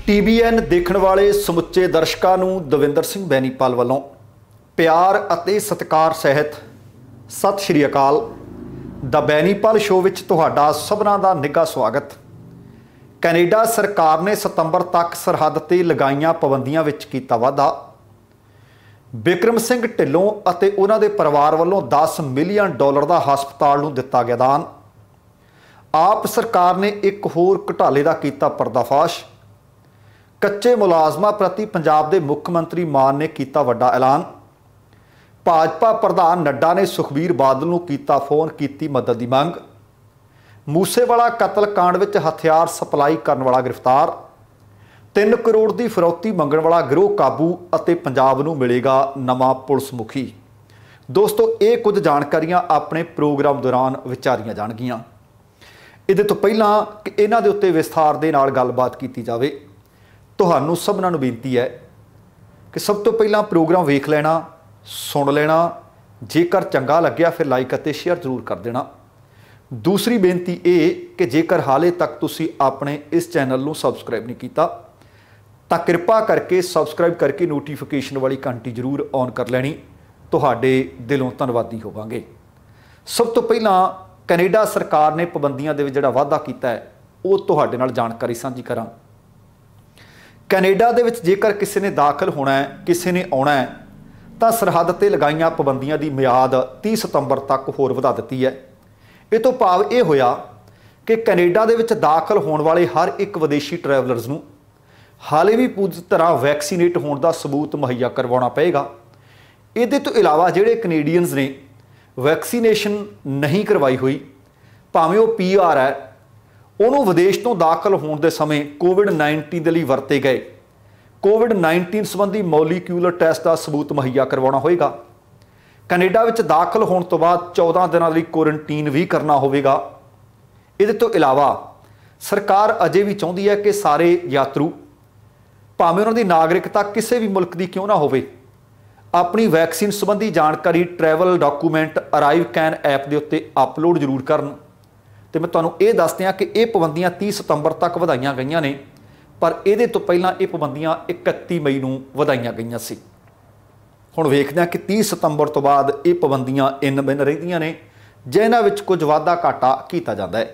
TVN देखण वाले समुचे दर्शकों नूं दविंदर सिंह बैनीपाल वालों प्यार अते सत्कार सहित सत श्री अकाल। द बैनीपाल शो विच तुहाडा सबना दा निघा स्वागत। कैनेडा सरकार ने सितंबर तक सरहद ते लगाईयां पाबंदियां विच कीता वाधा। बिक्रम सिंह ढिल्लों अते उन्हां दे परिवार वालों $10 मिलियन दा हस्पताल नूं दिता गया दान। आप सरकार ने एक होर घोटाले दा कीता पर्दाफाश। कच्चे मुलाजमां प्रति पंजाब के मुख मंत्री मान ने किया वड्डा ऐलान। भाजपा प्रधान नड्डा ने सुखबीर बादल नूं कीता फोन, की मदद की मंग। मूसेवाला कतल कांड विच हथियार सप्लाई करने वाला गिरफ्तार। 3 करोड़ की फिरौती मंगण वाला गिरोह काबू अते पंजाब नूं मिलेगा नवां पुलिस मुखी। दोस्तों, ये कुछ जानकारियां अपने प्रोग्राम दौरान विचारियां जाणगियां। इहदे तो पहलां कि इन्हां दे उत्ते विस्तार दे नाल गलबात कीती जावे, तुहानूं सबनां नूं बेनती है कि सब तो पहलां प्रोग्राम वेख लेना, सुन लेना, जेकर चंगा लग्या फिर लाइक अते शेयर जरूर कर देना। दूसरी बेनती ये कि जेकर हाले तक तुसी अपने इस चैनल नूं सबसक्राइब नहीं कीता तां कृपा करके सबसक्राइब करके नोटिफिकेशन वाली घंटी जरूर ऑन कर लैनी। तुहाडे दिलों धन्नवादी होवांगे। सब तो पहलां कैनेडा सरकार ने पाबंदियां दे विच जिहड़ा वाधा कीता है वो तुहाडे नाल जानकारी साझी करां। कैनेडा दे विच जेकर किसी ने दाखिल होना है, किसी ने आना है, तो सरहद ते लगाईयां पाबंदियां की मियाद 30 सितंबर तक होर वधा दी है। ये तो भाव ये होया कि कैनेडा दे विच दाखिल होने वाले हर एक विदेशी ट्रैवलर्स नूं हाले भी पूरी तरह वैक्सीनेट होने का सबूत मुहैया करवाना पेगा। इहदे तो इलावा जिहड़े कनेडियंस ने वैक्सीनेशन नहीं करवाई हुई, भावें वो PR है, उन्होंने विदेश तो दाखिल होने के समय कोविड-19 के लिए वरते गए कोविड-19 संबंधी मॉलीक्यूलर टेस्ट का सबूत मुहैया करवाना होगा। कैनेडा में दाखिल होने तो बाद 14 दिनों की क्वारंटीन भी करना होगा। ये तो इलावा सरकार अजे भी चाहती है कि सारे यात्रु भावें उन्होंने नागरिकता किसी भी मुल्क की क्यों ना हो, अपनी वैक्सीन संबंधी जानकारी travel document arrive can app के उत्ते अपलोड जरूर करन। तो मैं तुहानूं ये दस दियां कि ये पाबंदियां 30 सितंबर तक वधाईयां गईयां ने, पर इहदे तो पहलां ये पाबंदियां 31 मई नूं वधाईयां गईयां सी। हुण वेखदे हां कि 30 सितंबर तो बाद ये पाबंदियां इन बिन रहिंदियां ने, जिन्हां विच कुछ वाधा घाटा कीता जांदा है।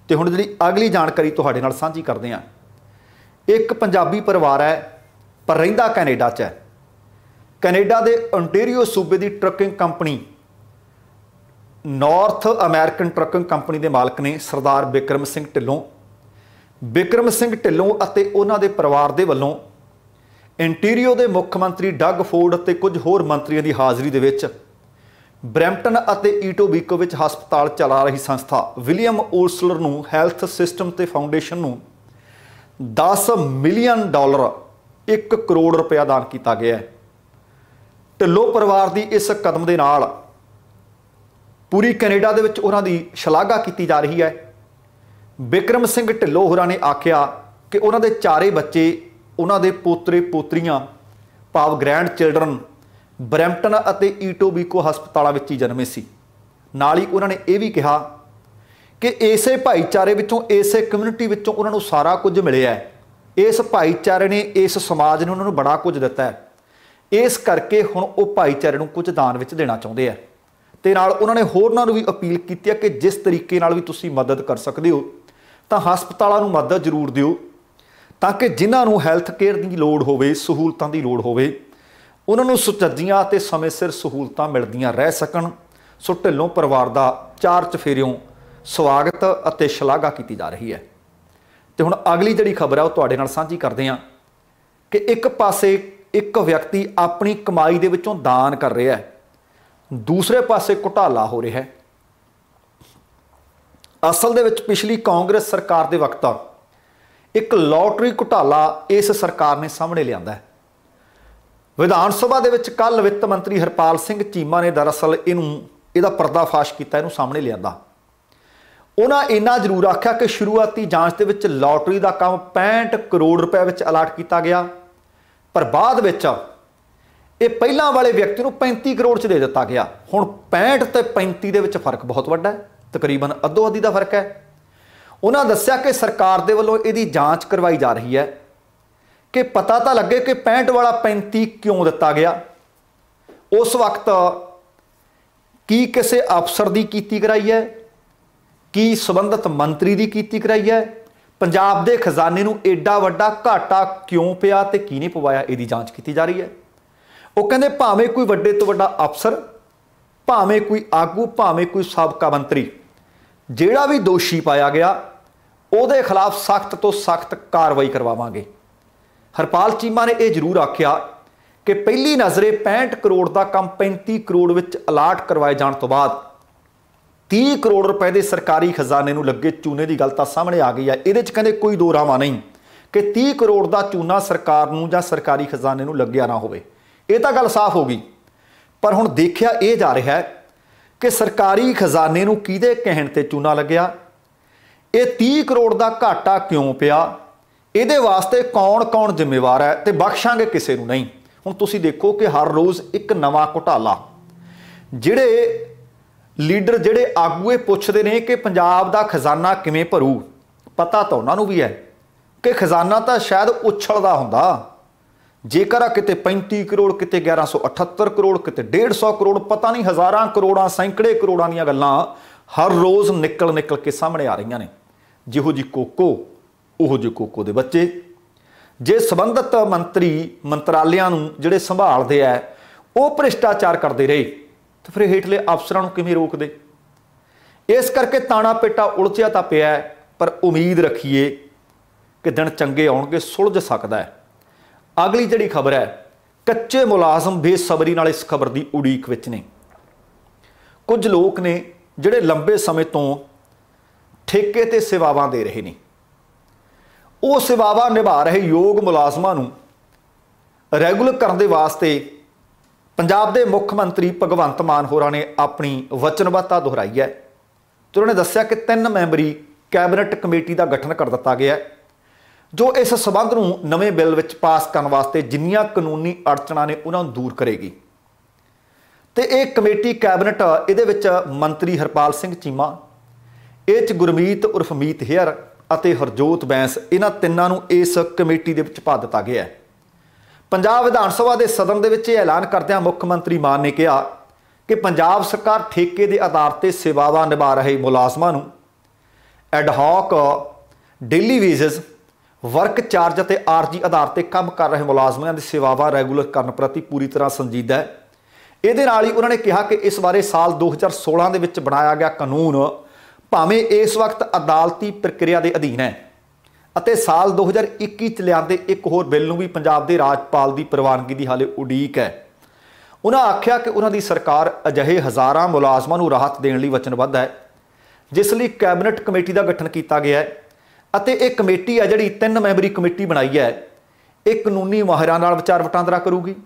ते हुण जिहड़ी अगली जानकारी तुहाडे नाल साझी करदे हां। एक पंजाबी परिवार है पर रहिंदा कैनेडा च है। कैनेडा के ओंटारियो सूबे की trucking company north American trucking company के मालक ने सरदार बिक्रम सिंह ढिल्लों अते उन्हां दे परिवार दे वल्लों ओंटारियो के मुख मंत्री डग फोर्ड अते कुछ होर मंत्रियों की हाज़री दे विच ब्रैम्पटन अते ईटोबीको विच हस्पताल चला रही संस्था विलियम ओल्सलर नूं हैल्थ सिस्टम ते फाउंडेशन नूं $10 मिलियन 1 करोड़ रुपया दान किया गया है। ढिल्लों परिवार की इस कदम के नाल पूरी कैनेडा दे विच उन्हां दी शलाघा की जा रही है। बिक्रम सिंह ढिल्लों होरां ने आख्या कि उन्हां दे चारे बच्चे, उन्हां दे पोतरे पोतरियां भाव ग्रैंड चिल्ड्रन ब्रैम्पटन अते ईटोबीको हस्पतालों विच ही जन्मे सी। नाल ही उन्हां ने यह भी कहा कि इसे भाईचारे विचों, इसे कम्यूनिटी विचों उन्हां नूं सारा कुछ मिलिया है। इस भाईचारे ने, इस समाज ने उन्हां नूं बड़ा कुछ दिता है। इस करके हुण वो भाईचारे नूं कुछ दान विच देना चाहुंदे है। ते नाल उन्होंने होरनां नूं भी अपील की है कि जिस तरीके नाल भी तुसीं मदद कर सकते हो तो हस्पतालों नूं मदद जरूर दिओ, ताकि जिन्हां नूं हैल्थ केयर की लोड़ होवे, सहूलतां की लोड़ होवे, उन्हां नूं सुचज्जियां ते समय सिर सहूलतां मिलदियां रह सकन। सो ढिल्लों परिवार का 4 चफेरियों स्वागत अते शलाघा की जा रही है। तो हुण अगली जिहड़ी खबर है वो तुहाडे नाल साझी करदे हां कि एक पासे एक व्यक्ति अपनी कमाई दे विचों दान कर रहा है, दूसरे पासे घोटाला हो रहा है। असल दे विच पिछली कांग्रेस सरकार के वक्त एक लॉटरी घोटाला इस सरकार ने सामने लिया है। विधान सभा दे विच कल वित्त मंत्री हरपाल सिंह चीमा ने दरअसल इहदा पर्दाफाश किया, इहनूं सामने लिया। उन्होंने इन्ना जरूर आख्या कि शुरुआती जांच दे विच लॉटरी का काम 65 करोड़ रुपए विच अलाट किया गया, पर बाद विच ये पहलां वाले व्यक्ति को 35 करोड़ च दे दिता गया। हुण 65 ते 35 दे विच फर्क बहुत वड्डा है, तकरीबन अद्धो अद्धी का फर्क है। उन्होंने दस्सिया कि सरकार दे वल्लों इहदी जांच करवाई जा रही है कि पता तो लगे कि 65 वाला 35 क्यों दिता गया। उस वक्त की किसी अफसर की कीती कराई है, की संबंधित मंत्री की कीती कराई है, पंजाब के खजाने नूं एडा वड्डा घाटा क्यों पिया ते किहने पवाया, इसकी जांच की जा रही है। वो कहते भावें कोई वड्डे तो वड्डा अफसर, भावें कोई आगू, भावें कोई साबका मंत्री, जिहड़ा भी दोषी पाया गया उहदे खिलाफ सख्त तो सख्त कार्रवाई करवावांगे। हरपाल चीमा ने यह जरूर आख्या कि पहली नज़रे 65 करोड़ का काम 35 करोड़ विच अलाट करवाए जाने तो बाद 30 करोड़ रुपए के सरकारी खजाने नूं लगे चूने की गल तां सामने आ गई है। इहदे च कहंदे कोई दो रामा नहीं कि 30 करोड़ का चूना सरकार नूं जां सरकारी खजाने नूं लग्या ना होवे, ये तां गल साफ हो गई। पर हुण देखिया यह जा रहा है कि सरकारी खजाने नूं किहदे कहण ते चूना लग्या, ये 30 करोड़ का घाटा क्यों पिया, इहदे वास्ते कौन कौन जिम्मेवार है, तो बख्शांगे किसी नूं नहीं। हुण तुसीं देखो कि हर रोज़ एक नवां घोटाला, जिहड़े लीडर जिहड़े आगू पुछदे ने कि पंजाब दा खजाना किवें भरू, पता तो उन्हां नूं भी है कि खजाना तो शायद उछलदा हुंदा, जेकर किते 35 करोड़, किते 1178 करोड़, किते 150 करोड़, पता नहीं हज़ारां करोड़ां सैकड़े करोड़ां दीयां गल्लां हर रोज़ निकल के सामने आ रही ने। जिहो जी कोको उहो जी कोको दे बच्चे। जे संबंधित मंत्री मंत्रालयां नूं जिहड़े संभालदे आ वो भ्रिष्टाचार करते रहे तो फिर हेठले अफसरां नूं किवें रोकदे। इस करके ताना पेटा उलझिया तां पिया, पर उम्मीद रखिए कि दिन चंगे आउणगे, सुलझ सकदा है। अगली जिहड़ी खबर है, कच्चे मुलाजम बेसबरी नाल इस खबर की उड़ीक विच ने। कुछ लोग ने जिहड़े लंबे समय तो ठेके ते सेवावां दे रहे ने, वो सेवावां निभा रहे योग मुलाजमां नूं रैगूलर करने वास्ते पंजाब के मुख मंत्री भगवंत मान होरां ने अपनी वचनबद्धता दोहराई है। तो उन्होंने दस्सिया कि 3 मैंबरी कैबिनेट कमेटी का गठन कर दिता गया है, जो इस संबंध नूं नवें बिल विच पास करने वास्ते जिन्नियां कानूनी अड़चनां ने उन्हां नूं दूर करेगी। तो यह कमेटी कैबिनेट इहदे विच मंत्री हरपाल सिंह चीमा, इह गुरमीत उर्फ मीत हेयर अते हरजोत बैंस, इन्हां तिन्नां नूं इस कमेटी दे विच पा दिता गया है। पंजाब विधान सभा के सदन दे विच ऐलान करदिआं मुख मंत्री मान ने कहा कि पंजाब सरकार ठेके के आधार पर सेवावां निभा रहे मुलाजमां नूं ad hoc daily wages, work charge और आरजी आधार पर काम कर रहे मुलाजमां की सेवावां रैगूलर करने प्रति पूरी तरह संजीदा है। ਇਹਦੇ ਨਾਲ ही उन्होंने कहा कि इस बारे साल 2016 ਦੇ ਵਿੱਚ बनाया गया कानून भावें इस वक्त अदालती प्रक्रिया के अधीन है ਅਤੇ साल 2021 ਚ ਲਿਆਂਦੇ एक होर बिल ਨੂੰ भी पंजाब के राजपाल की प्रवानगी की हाले उड़ीक है। उन्होंने आख्या कि उन्होंने सरकार अजिहे हज़ारां मुलाजमां नूं राहत देने लई वचनबद्ध है, जिस लई कैबिनेट कमेटी का गठन किया गया है। ਅਤੇ ਇਹ कमेटी है जिहड़ी 3 मैंबरी कमेटी बनाई है, एक कानूनी माहिरां नाल विचार वटांदरा करूगी।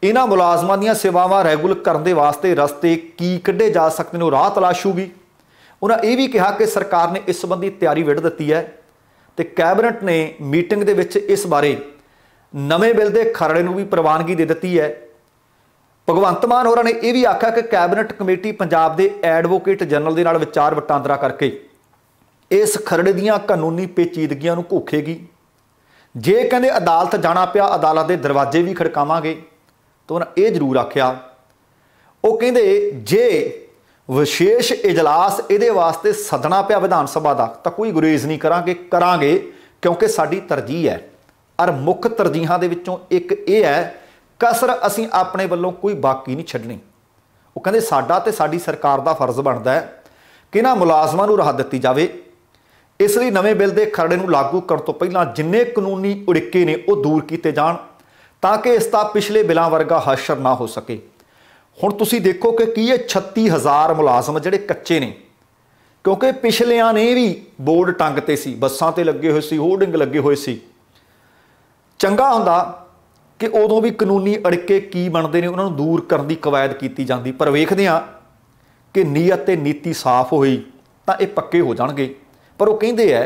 इन्हां मुलाजमां दीयां सेवावां रैगूलर करने दे वास्ते रस्ते की कढे जा सकते हैं, राह तलाशूगी। उन्होंने ये भी कहा कि सरकार ने इस संबंधी तैयारी विढ़ दी है, तो कैबिनेट ने मीटिंग दे विच इस बारे नवें बिल के खरड़े नूं भी प्रवानगी दे दी है। भगवंत मान होरां ने यह भी आख्या कि कैबिनेट कमेटी पंजाब के एडवोकेट जनरल के नाल विचार वटांदरा करके इस खरड़े दीयां कानूनी पेचीदगियां नूं घोखेगी। जे कहंदे अदालत जाना पिया अदालत के दरवाजे भी खड़कावांगे, तो उन्होंने ये जरूर आख्या, वो कहंदे जे विशेष इजलास ये वास्ते सदना पिया विधान सभा का तो कोई गुरेज नहीं करांगे क्योंकि साडी तरजीह है। और मुख तरजीहां दे विचों एक ये है, कसर असीं अपने वल्लों कोई बाकी नहीं छड्डनी। वो कहंदे साडा ते साडी सरकार का फर्ज बनता है कि इन्हां मुलाजमां नूं राहत दित्ती जावे। इसलिए नवें बिल के खरड़े नूं लागू करन तो पहलां जिन्ने कानूनी उड़िके ने वो दूर किए जाण ताकि इसका पिछले बिलों वर्गा हशर ना हो सके। हुण तुसीं देखो कि की 36,000 मुलाजम जिहड़े कच्चे ने, क्योंकि पिछलियां ने भी बोर्ड टंगते सी, बसां ते लगे हुए सी, होर्डिंग लगे हुए सी। चंगा हुंदा कि उदों भी कानूनी अड़के की बनते हैं उन्होंने दूर करने की कवायद की जाती, पर वेखदे हां कि नीयत ते नीति साफ होई तां ये पक्के हो जाणगे। पर वो कहिंदे है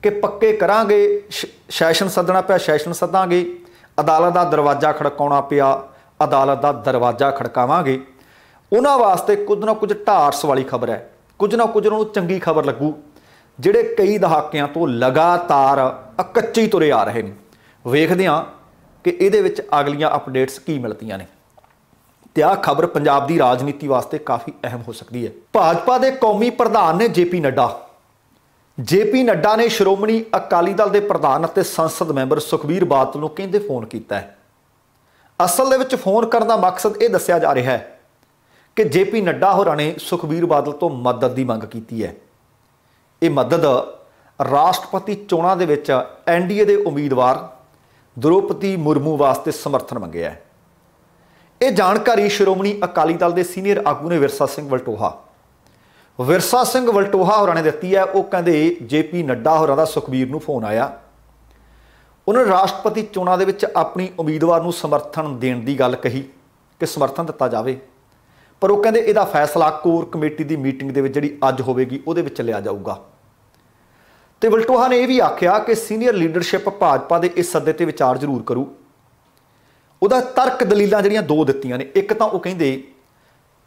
कि पक्के करांगे, सैशन सदना पिया सैशन सदांगे, अदालत का दरवाजा खड़काउणा पिया अदालत का दरवाजा खड़कावांगे। उन्हां वास्ते कुछ ना कुछ ढारस वाली खबर है, कुछ ना कुछ उन्होंने चंगी खबर लगू, जिहड़े कई दहाकियां तो लगातार कच्चे ही तुरे आ रहे हैं। ਵੇਖਦੇ ਹਾਂ कि ये अगलियां अपडेट्स की मिलती ने। तो आह खबर पंजाब की राजनीति वास्ते काफ़ी अहम हो सकती है। भाजपा के कौमी प्रधान ने जेपी नड्डा ने श्रोमणी अकाली दल के प्रधान और संसद मैंबर सुखबीर बादल को कहते फोन किया है। असल दे फोन करने का मकसद ये दसिया जा रहा है कि जेपी नड्डा होरां ने सुखबीर बादल तो मदद की मंग की है। ये मदद राष्ट्रपति चोणां दे विच एनडीए के उम्मीदवार द्रौपदी मुर्मू वास्ते समर्थन मंगया है। ये जानकारी श्रोमणी अकाली दल के सीनियर आगू ने विरसा सिंह वलटोहा होरां ने दी है। वो कहते जेपी नड्डा होरां दा सुखबीर नूं फोन आया, उन्होंने राष्ट्रपति चोणां दे विच अपनी उम्मीदवार नूं समर्थन देण दी गल कही कि समर्थन दिता जाए, पर वो कहते इहदा फैसला कोर कमेटी की मीटिंग दे विच जिहड़ी अज होवेगी उहदे विच लिया जाऊगा। तो वलटोहा ने यह भी आख्या कि सीनियर लीडरशिप भाजपा के इस सद्दे ते विचार जरूर करू। उहदा तर्क दलीलां जिहड़ियां दो दित्तियां ने। एक तां वो कहंदे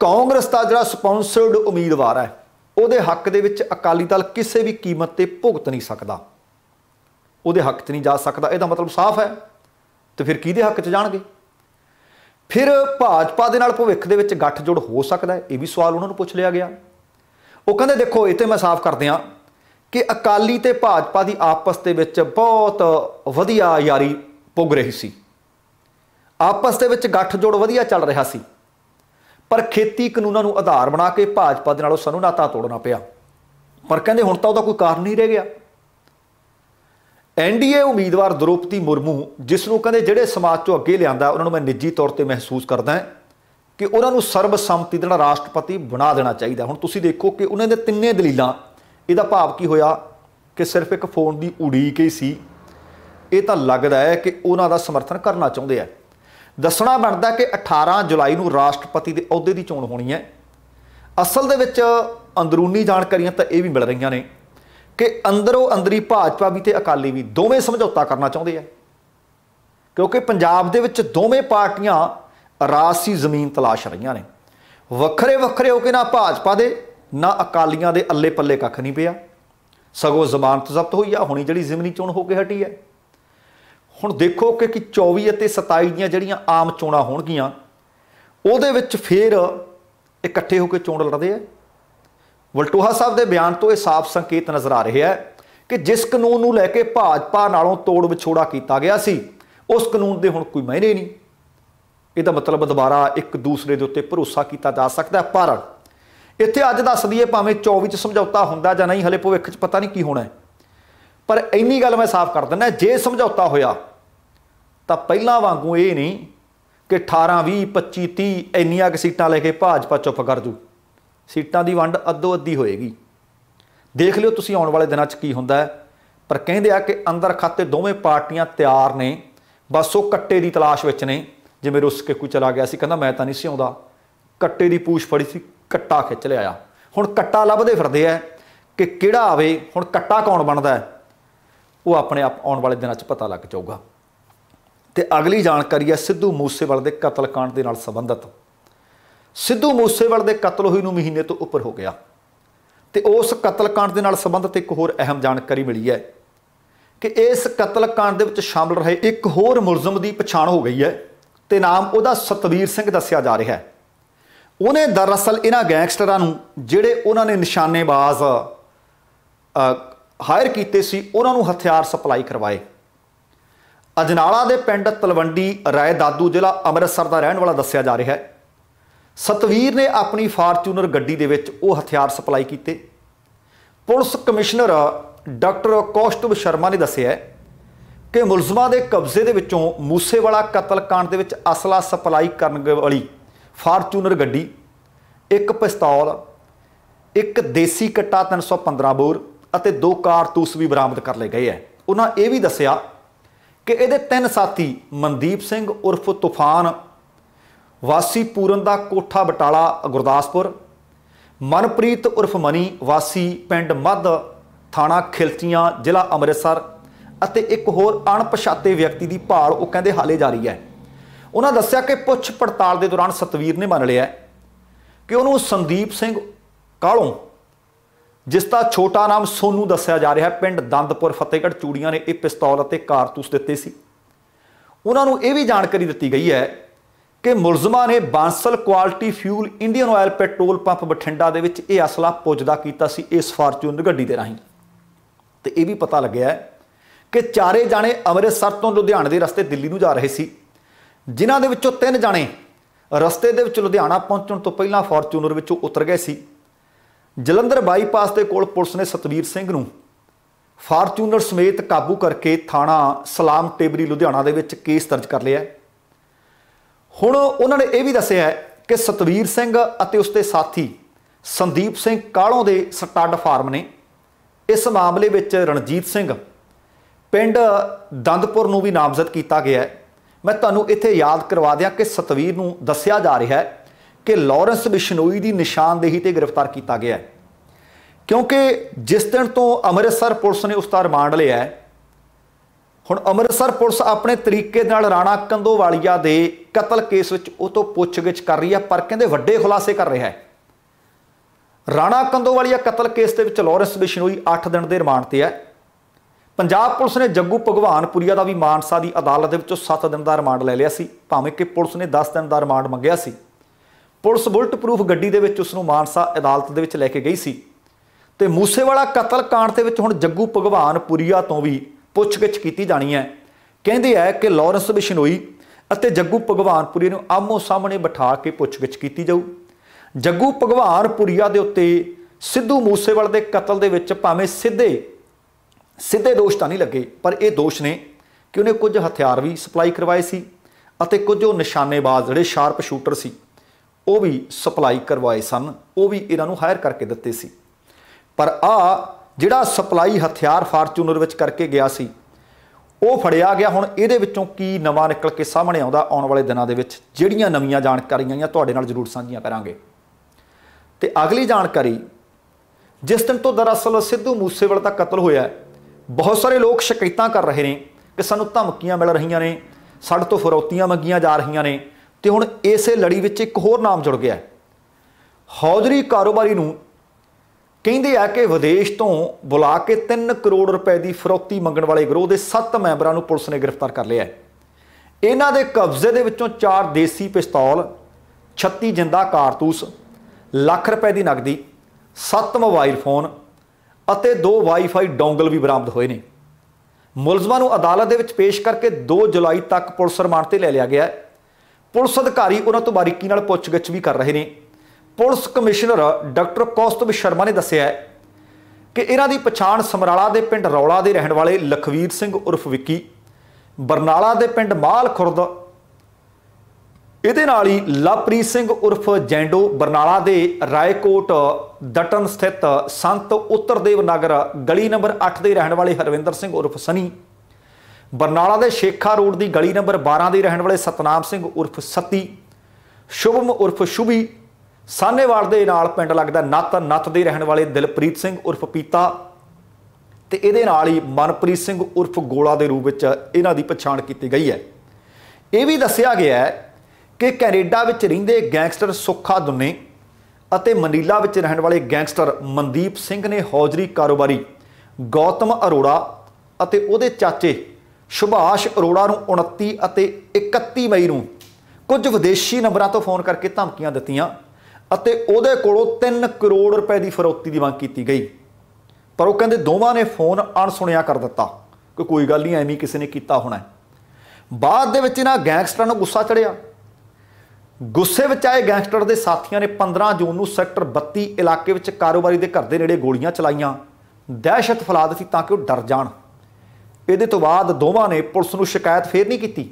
कांग्रेस का जिहड़ा स्पॉन्सर्ड उम्मीदवार है उहदे हक दे विच अकाली दल किसी भी कीमत ते भुगत नहीं सकदा, उहदे हक च नहीं जा सकदा। इहदा मतलब साफ है। तो फिर किहदे हक च जाणगे? फिर भाजपा दे नाल भविख दे विच गठजोड़ हो सकदा है, यह भी सवाल उन्होंने पूछ लिया गया। वो कहंदे देखो इत्थे मैं साफ कर दियां कि अकाली ते भाजपा की आपस दे विच बहुत वधिया यारी पुग रही सी, आपस दे विच गठजोड़ वधिया चल रहा सी, पर खेती कानूनों को आधार बना के भाजपा दे नालों सानूं नाता तोड़ना पिया। पर कहंदे हुण तां उहदा कोई कारण नहीं रह गया। एनडीए उम्मीदवार द्रौपदी मुर्मू जिसनों कहते जिहड़े समाज चों अगे लिआंदा उन्होंने मैं निजी तौर पर महसूस करदा है कि उन्होंने सर्बसम्मति दे नाल राष्ट्रपति बना देना चाहिए। हुण तुसीं देखो कि उन्होंने तिन्ने दलीलां, इहदा भाव की होया कि सिर्फ एक फोन की उड़ीक ही सी। ये तो लगता है कि उन्हों का समर्थन करना चाहते हैं। दसना बनता कि 18 जुलाई को राष्ट्रपति के अहुदे की चोण होनी है। असल दे विच अंदरूनी जानकारियां तो यह भी मिल रही ने कि अंदरों अंदरी भाजपा भी तो अकाली भी दोवें समझौता करना चाहते हैं, क्योंकि पंजाब दे विच दोवें पार्टियां राजसी जमीन तलाश रही ने। वखरे वखरे होकर ना भाजपा दे ना अकालियां दे अल्ले पल्ले कख नहीं पिया, सगों जमानत जब्त हुई आ। हुणी जिहड़ी जिमनी चोण होकर हटी है। हुण देखो कि 24 ਅਤੇ 27 ਦੀਆਂ ਜਿਹੜੀਆਂ आम चोणां होणगीਆਂ ਉਹਦੇ ਵਿੱਚ फिर इकट्ठे होकर चोण लड़ते हैं। वलटोहा साहब के बयान तो यह साफ संकेत नज़र आ रहा है कि जिस कानून को लैके भाजपा नालों तोड़ विछोड़ा किया गया सी उस कानून के हुण कोई मायने नहीं। इसका मतलब दोबारा एक दूसरे के उत्ते भरोसा किया जा सकता है। पर इत्थे अज दस दईए भावें 24 च समझौता हुंदा जां नहीं, हले भविख च पता नहीं की होना है। पर इन्नी गल मैं साफ कर दिना, जे समझौता होया तो पहलां वांगू ये नहीं कि 18 20 25 30 इन्नियां कि सीटां लैके भाजपा चुप कर जू। सीटां की वंड अद्धो अद्धी होएगी। देख लियो तुसीं आउण वाले दिनां च की हुंदा है। पर कहंदे आ कि अंदर खाते दोवें पार्टियां तैयार ने, बस वो कट्टे की तलाश विच ने। जिवें रुस के कोई चला गया सी, कहंदा मैं तां नहीं सी आउंदा, कट्टे की पूछ फड़ी सी, कट्टा खिच लिया। हुण कट्टा लभदे फिरदे है कि किहड़ा आवे। हुण कट्टा कौन बनदा है वो अपने आप आने वाले दिनों पता लग जाऊगा। तो अगली जानकारी है सिद्धू मूसेवाले के कतलकांड के नाल संबंधित। सिद्धू मूसेवाले के कतल हुई महीने तो उपर हो गया, तो उस कतलकांड के नाल संबंधित एक होर अहम जानकारी मिली है कि इस कतलकांड के शामिल रहे एक होर मुलजम की पछाण हो गई है, तो नाम उहदा सतवीर सिंह दस्सिया जा रहा है। उन्हें दरअसल इन्हां गैंगस्टरां नूं जिहड़े उन्होंने निशानेबाज हायर किए सी उन्होंने हथियार सप्लाई करवाए। अजनाला के पिंड तलवंडी राय दादू जिला अमृतसर का रहने वाला दस्सिया जा रहा है। सतवीर ने अपनी फार्चूनर गड्डी दे विच वो हथियार सप्लाई किए। पुलिस कमिश्नर डॉक्टर कौस्तुभ शर्मा ने दस्सिया कि मुलजमां के कब्जे दे विचों मूसेवाला कतलकांड दे विच असला सप्लाई करने वाली फार्चूनर गड्डी, एक पिस्तौल, एक देसी कट्टा 315 बोर ਅਤੇ 2 कारतूस भी बरामद कर ले गए हैं। उन्होंने ये भी दस्सिया कि ये 3 साथी मनदीप सिंह उर्फ तूफान वासी पूरन दा कोठा बटाला गुरदासपुर, मनप्रीत उर्फ मनी वासी पिंड मध थाना खिलचियां जिला अमृतसर ਅਤੇ एक होर अणपछाते व्यक्ति की भाल वो कहते हाले जारी है। उन्होंने दस्सिया कि पुछ पड़ताल के दौरान सतवीर ने मान लिया कि उन्होंने संदीप सिंह कालों जिसका छोटा नाम सोनू दस्सिया जा रहा है पिंड दंदपुर फतेहगढ़ चूड़ियां ने एक पिस्तौल और कारतूस दिते सी। उन्होंने ये भी जानकारी दी गई है कि मुलजमान ने Bansal quality fuel Indian Oil petrol pump Bathinda दे विच ये असला पुजदा कीता सी इस फार्चूनर गड्डी दे राहीं। ते ये भी पता लग्या है कि चारे जाने अमृतसर तो लुधियाने के रस्ते दिल्ली नूं जा रहे सी, जिन्हां दे विचों 3 जाने रस्ते दे विच लुधियाना पहुंचण तो पहलां फॉर्चूनर विचों उतर गए सी। जलंधर बाईपास के कोल पुलिस ने सतवीर सिंह नूं फॉर्चूनर समेत काबू करके थाणा सलाम टेबरी लुधियाना दे विच केस दर्ज कर लिया। हुण उन्होंने यह भी दस्सिया है कि सतवीर सिंह अते उसके साथी संदीप सिंह कालों के स्टड फार्म ने इस मामले विच रणजीत सिंह पिंड दंदपुर नूं भी नामजद किया गया है। मैं तुहानूं इत्थे याद करवा दियां कि सतवीर नूं दस्सिया जा रहा है कि लॉरेंस बिश्नोई की निशानदेही ते गिरफ्तार किया गया है, क्योंकि जिस दिन तो अमृतसर पुलिस ने उसका रिमांड लिया है, हुण अमृतसर पुलिस अपने तरीके नाल राणा कंदोवालिया दे कतल केस विच उह तों पुछगिछ कर रही है, पर कहंदे वड्डे खुलासे कर रहा है। राणा कंदोवालिया कतल केस दे विच लॉरेंस बिश्नोई 8 दिन के रिमांड ते है। पंजाब पुलिस ने जग्गू भगवानपुरिया का भी मानसा की अदालत दे विचों 7 दिन का रिमांड ले लिया सी, भावें कि पुलिस ने 10 दिन का रिमांड मंगिया सी। पुलिस बुलट प्रूफ गड्डी दे विच उसनूं मानसा अदालत दे विच लैके गई सी ते मूसेवाला कतल कांड दे विच हुण जग्गू भगवानपुरिया तो भी पुछगिछ की जानी है। कहते हैं कि लॉरेंस बिश्नोई अते जग्गू भगवानपुरिया नूं आमो सामने बिठा के पुछगिछ की जाऊ। जग्गू भगवानपुरिया दे उत्ते सिद्धू मूसेवाले दे कतल दे विच भावें सीधे दोष तो नहीं लगे, पर यह दोष ने कि उन्हें कुछ हथियार भी सप्लाई करवाए सी अते कुछ निशानेबाज जिहड़े शार्प शूटर सी वो भी सप्लाई करवाए सन, वो भी इन्हों हायर करके दिते सी। पर जिहड़ा सप्लाई हथियार फार्चूनर विच करके गया सी वो फड़िया गया। हुण इहदे विचों की नवां निकल के सामने आउंदा आउण वाले दिनां दे विच जिहड़ियां नवीआं जानकारियां आईआं तुहाडे नाल जरूर साझीआं करांगे। ते अगली जानकारी, जिस दिन तो दरअसल सिद्धू मूसेवाले दा कतल होया है, बहुत सारे लोग शिकायतां कर रहे हैं कि सानूं धमकियां मिल रही ने, साडे तो फिरौतियां मंगियां जा रही ने। तो हुण इसे लड़ी विच एक होर नाम जुड़ गया। हौजरी कारोबारी नूं कहंदे आ कि विदेश तो बुला के 3 करोड़ रुपए की फिरौती मंगण वाले गिरोह के 7 मैंबरां नूं पुलिस ने गिरफ्तार कर लिया है। इन्हां दे कब्जे दे विचों 4 देसी पिस्तौल, 36 जिंदा कारतूस, लाख रुपए की नकदी, 7 मोबाइल फोन अते 2 वाईफाई डोंगल भी बरामद होए ने। मुलजमां नूं अदालत दे विच पेश करके 2 जुलाई तक पुलिस रिमांड ते ले लिया गया है। पुलिस अधिकारी उन्हां तो बारीकी नाल पुछगिछ भी कर रहे हैं। पुलिस कमिश्नर डॉक्टर कौस्तुभ शर्मा ने दस्सिया है कि इन्हां दी पछाण समराला दे पिंड रौला दे रहण वाले लखवीर सिंह उर्फ विक्की, बरनाला दे पिंड माल खुरद इहदे नाल ही लवप्रीत सिंह उर्फ जैंडो, बरनाला दे रायकोट दटन स्थित संत उत्तरदेव नगर गली नंबर 8 के रहने वाले हरविंदर सिंह उर्फ सनी, बरनाला दे शेखा रोड की गली नंबर 12 के रहने वाले सतनाम सिंह उर्फ सती, शुभम उर्फ शुभी, सानेवाल दे नाल पिंड लगदा नत के रहने वाले दिलप्रीत सिंह उर्फ पीता ते इहदे नाल ही मनप्रीत सिंह उर्फ गोला के रूप में इन्हां दी पछाण की गई है। यह भी दस्सिया गया है कि कैनेडा विच रहिंदे गैंगस्टर सुखा दुन्ने अते मनीला विच रहने वाले गैंगस्टर मनदीप सिंह ने हौजरी कारोबारी गौतम अरोड़ा अते उहदे चाचे सुभाष अरोड़ा नूं 29 अते 31 मई नूं कुछ विदेशी नंबरां तो फोन करके धमकियां दित्तियां अते उहदे कोलों 3 करोड़ रुपए की फिरौती की मंग की गई। पर वो कहंदे दोवां ने फोन अणसुणिया कर दिता कि कोई गल नहीं, एवें किसी ने कीता होना है। बाद दे विच इन्हां गैंगस्टरां नूं गुस्सा चढ़िया। गुस्से विच आए गैंगस्टर के साथियों ने 15 जून को सैक्टर 32 इलाके विच कारोबारी के घर के नेड़े गोलियां चलाईयां, दहशत फैला दी ताकि वो डर जाण। इहदे तो बाद दोवां ने पुलिस नूं शिकायत फिर नहीं की,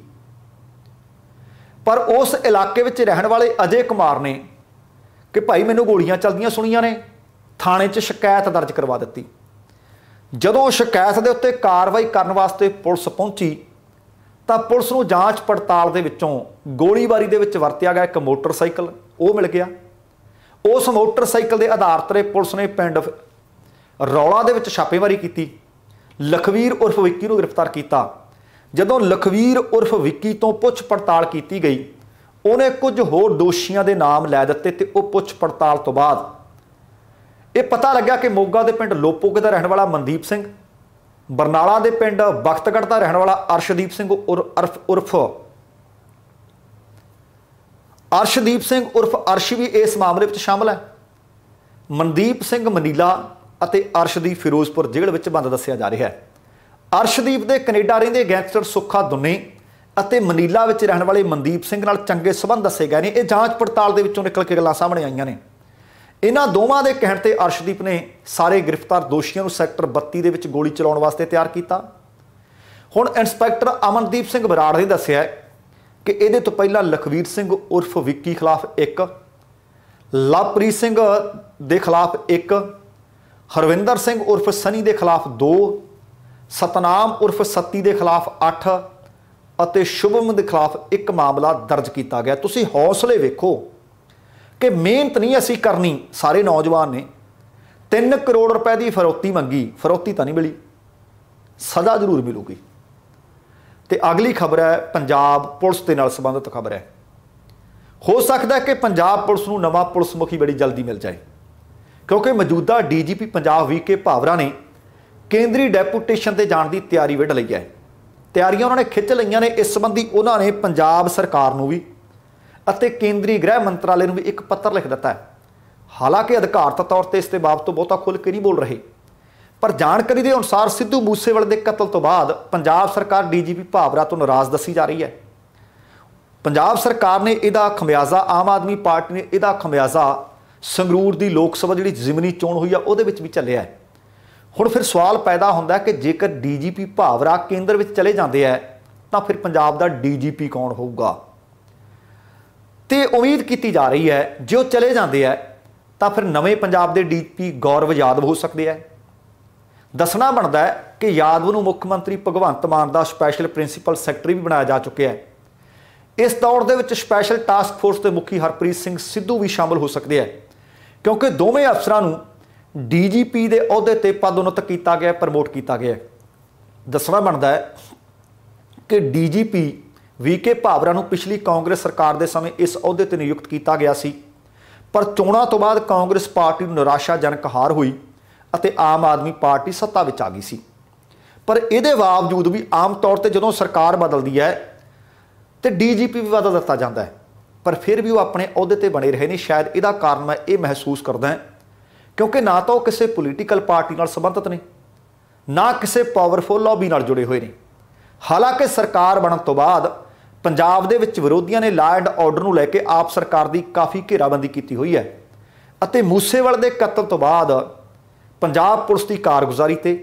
पर उस इलाके विच रहण वाले अजय कुमार ने कि भाई मैनूं गोलियां चलदियां सुणीਆਂ ने, थाणे 'च शिकायत दर्ज करवा दी। जदों शिकायत के उत्ते कार्रवाई करने वास्ते पुलिस पहुंची तो पुलिस नूं जांच पड़ताल दे विचों गोलीबारी दे विच वरतिया गया एक मोटरसाइकिल वो मिल गया। उस मोटरसाइकिल के आधार पर पुलिस ने पिंड रौला दे विच छापेमारी की, लखवीर उर्फ विक्की नूं गिरफ्तार किया। जदों लखवीर उर्फ विक्की तो पुछ पड़ताल की गई, उन्हें कुछ होर दोषियों के नाम लै दिते ते वो पुछ पड़ताल तो बाद ये पता लग्या कि मोगा के पिंड लोपोके का रहने वाला मनदीप सिंह, बरनाला के पिंड बख्तगढ़ का रहने वाला अर्शदीप सिंह उर्फ अर्श भी इस मामले में शामिल है। मनदीप सिंह मनीला ਅਤੇ अर्शदीप फिरोजपुर जेल੍ਹ ਵਿੱਚ ਬੰਦ ਦੱਸਿਆ ਜਾ ਰਿਹਾ ਹੈ। अर्शदीप ਦੇ ਕੈਨੇਡਾ ਰਹਿੰਦੇ ਗੈਂਗਸਟਰ ਸੁੱਖਾ ਦੁੰਨੇ ਅਤੇ ਮਨੀਲਾ ਵਿੱਚ ਰਹਿਣ ਵਾਲੇ ਮਨਦੀਪ ਸਿੰਘ ਨਾਲ ਚੰਗੇ ਸਬੰਧ ਦੱਸੇ ਗਏ ਨੇ। ਇਹ ਜਾਂਚ ਪੜਤਾਲ ਦੇ ਵਿੱਚੋਂ ਨਿਕਲ ਕੇ ਗੱਲਾਂ ਸਾਹਮਣੇ ਆਈਆਂ ਨੇ। ਇਹਨਾਂ ਦੋਵਾਂ ਦੇ ਕਹਿਣ ਤੇ अर्शदीप ਨੇ ਸਾਰੇ ਗ੍ਰਿਫਤਾਰ ਦੋਸ਼ੀਆਂ ਨੂੰ ਸੈਕਟਰ 32 ਦੇ ਵਿੱਚ ਗੋਲੀ ਚਲਾਉਣ ਵਾਸਤੇ ਤਿਆਰ ਕੀਤਾ। ਹੁਣ ਇੰਸਪੈਕਟਰ ਅਮਨਦੀਪ ਸਿੰਘ ਬਰਾੜ ਨੇ ਦੱਸਿਆ ਕਿ ਇਹਦੇ ਤੋਂ ਪਹਿਲਾਂ ਲਖਵੀਰ ਸਿੰਘ ਉਰਫ ਵਿੱਕੀ ਖਿਲਾਫ 1, ਲਵਪ੍ਰੀਤ ਸਿੰਘ ਦੇ ਖਿਲਾਫ 1, हरविंदर सिंह उर्फ सनी के खिलाफ 2, सतनाम उर्फ सत्ती के खिलाफ 8 और शुभम के खिलाफ 1 मामला दर्ज किया गया। तुसी हौसले वेखो कि मेहनत नहीं असी करनी। सारे नौजवान ने 3 करोड़ रुपए की फरौती मंगी, फरौती तो नहीं मिली, सज़ा जरूर मिलूगी। तो अगली खबर है पंजाब पुलिस के नाल संबंधित खबर है। हो सकता है कि पंजाब पुलिस को नवा पुलिस मुखी बड़ी जल्दी मिल जाए, क्योंकि मौजूदा DGP पंजाब VK भावरा ने केंद्रीय डेपूटेशन से जाने की तैयारी विढ़ ली है। तैयारियां उन्होंने खिंच लईयां ने। इस संबंधी उन्होंने पंजाब सरकार को भी और केंद्रीय गृह मंत्रालय को भी एक पत्र लिख दिता है। हालांकि अधिकारत तौर पर इसके बाबत तो बहुता खुल के नहीं बोल रहे, पर जानकारी के अनुसार सिद्धू मूसेवाले के कतल तो बाद पंजाब सरकार DGP भावरा तो नाराज़ दसी जा रही है। पंजाब सरकार ने इसका खमियाजा, आम आदमी पार्टी ने इसका खमियाजा संगरूर की लोक सभा जी जिमनी चोण हुई है वो भी चलिया है। हुण फिर सवाल पैदा होंदा है कि जेकर DGP भावरा केंद्र में चले जाते हैं तो फिर पंजाब का DGP कौन होगा। तो उम्मीद की जा रही है जो चले जाते हैं तो फिर नवे पंजाब के DGP गौरव यादव हो सकते हैं। दसना बनता है कि यादव को मुख्यमंत्री भगवंत मान का स्पैशल प्रिंसीपल सैकटरी भी बनाया जा चुका है। इस दौर के स्पैशल टास्क फोर्स के मुखी हरप्रीत सिंह सिद्धू भी शामिल हो सकते हैं, क्योंकि दोवें अफसरां नूं DGP के अहुदे ते पदोन्नत किया गया, प्रमोट किया गया। दसना बनता है कि DGP VK भावरा नूं पिछली कांग्रेस सरकार के समय इस अहुदे ते नियुक्त किया गया सी, पर चोणां तो बाद कांग्रेस पार्टी नूं निराशाजनक हार हुई और आम आदमी पार्टी सत्ता विच आ गई सी। पर इहदे बावजूद भी आम तौर पर जदों सरकार बदलती है तो DGP भी बदल दिता जाता है, पर फिर भी वो अपने अहुदे ते बने रहे ने। शायद इसका कारण मैं ये महसूस करदा क्योंकि ना तो किसी पोलीटिकल पार्टी नाल संबंधित ने, ना किसी पावरफुल लॉबी नाल जुड़े हुए हैं। हालांकि सरकार बनने तो बाद पंजाब दे विच विरोधियों ने लॉ एंड ऑर्डर नूं लैके आप सरकार की काफ़ी घेराबंदी की हुई है और मूसेवाले के कतल तो बाद पंजाब पुलिस की कारगुजारी ते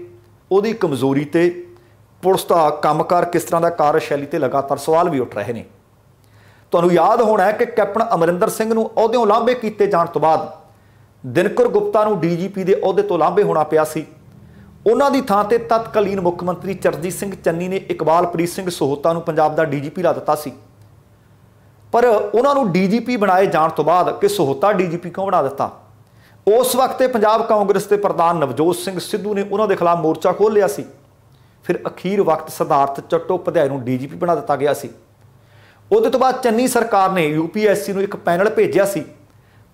उहदी कमज़ोरी ते पुलिस का कामकार किस तरह का कार्यशैली ते लगातार सवाल भी उठ रहे हैं। तुहानूं याद होना है कि कैप्टन अमरिंदर सिंह नूं अहुदों लांभे किए जाने तो बाद दिनकर गुप्ता नूं DGP के अहुदे तो लांभे होना पिया सी। उन्हां दी थां ते तत्कालीन मुख्यमंत्री चरणजीत सिंह चन्नी ने इकबालप्रीत सिंह सोहता नूं पंजाब का DGP ला दिता सी, पर उन्हां नूं DGP बनाए जाने तो बाद कि सोहता DGP क्यों बना दिता। उस वक्त पंजाब कांग्रेस के प्रधान नवजोत सिंह सिद्धू ने उन्हां दे खिलाफ मोर्चा खोल लिया सी। फिर अखीर वक्त सिद्धार्थ चट्टोपाध्याय नूं DGP बना दिता गया सी। उहदे तो बाद चन्नी सरकार ने UPSC नूं एक पैनल भेजिया सी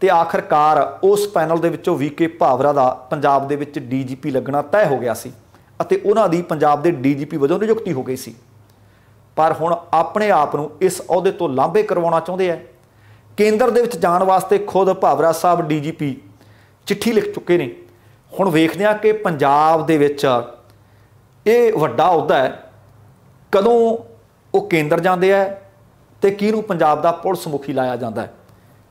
ते आखिरकार उस पैनल दे विचों VK भावरा दा पंजाब दे विच DGP लगना तय हो गया सी अते उन्हां दी पंजाब दे DGP वजों नियुक्ति हो गई सी। पर हुण अपने आप नूं इस अहुदे तो लांभे करवाउणा चाहुंदे है। केंद्र दे विच जाण वास्ते खुद भावरा साहब DGP चिट्ठी लिख चुके ने। हुण वेखदे हां कि पंजाब दे विच इह वड्डा अहुदा है, कदों वो केंद्र जांदे है तो किहनूं पंजाब का पुलिस मुखी लाया जाता है।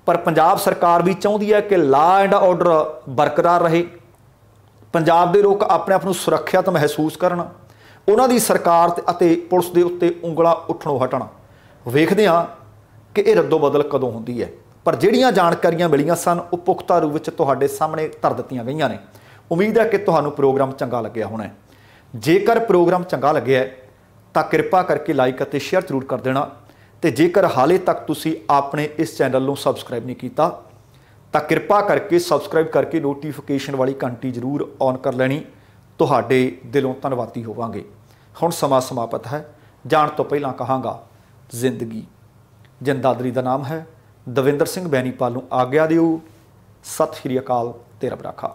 पर पंजाब सरकार भी चाहती है कि लॉ एंड ऑर्डर बरकरार रहे, पंजाब के लोग अपने आप को सुरक्षित महसूस करन, उन्हां दी सरकार ते पुलिस के उत्ते उंगलां उठणों हटण। वेखदे हां कि यह रद्दो बदल कदों हुंदी है। पर जिहड़ियां जानकारियां मिलियां सन वो पुख्ता रूप विच तुहाडे सामने धर दित्तियां गईयां ने। उम्मीद है कि तुहानूं प्रोग्राम चंगा लग्गिया होना है। जेकर प्रोग्राम चंगा लग्गिया तो किरपा करके लाइक और शेयर जरूर कर देना। तो जेकर हाले तक तुसी आपने इस चैनल को सबसक्राइब नहीं किया तो किरपा करके सबसक्राइब करके नोटिफिकेशन वाली घंटी जरूर ऑन कर लेनी। तुहाडे दिलों धन्नवादी होवांगे। हुण समा समाप्त है। जाण तो पहलां कहांगा जिंदगी जिंदादरी का नाम है। दविंदर सिंह बैनीपाल नूं आग्या दिओ। सत श्री अकाल। ते रब राखा।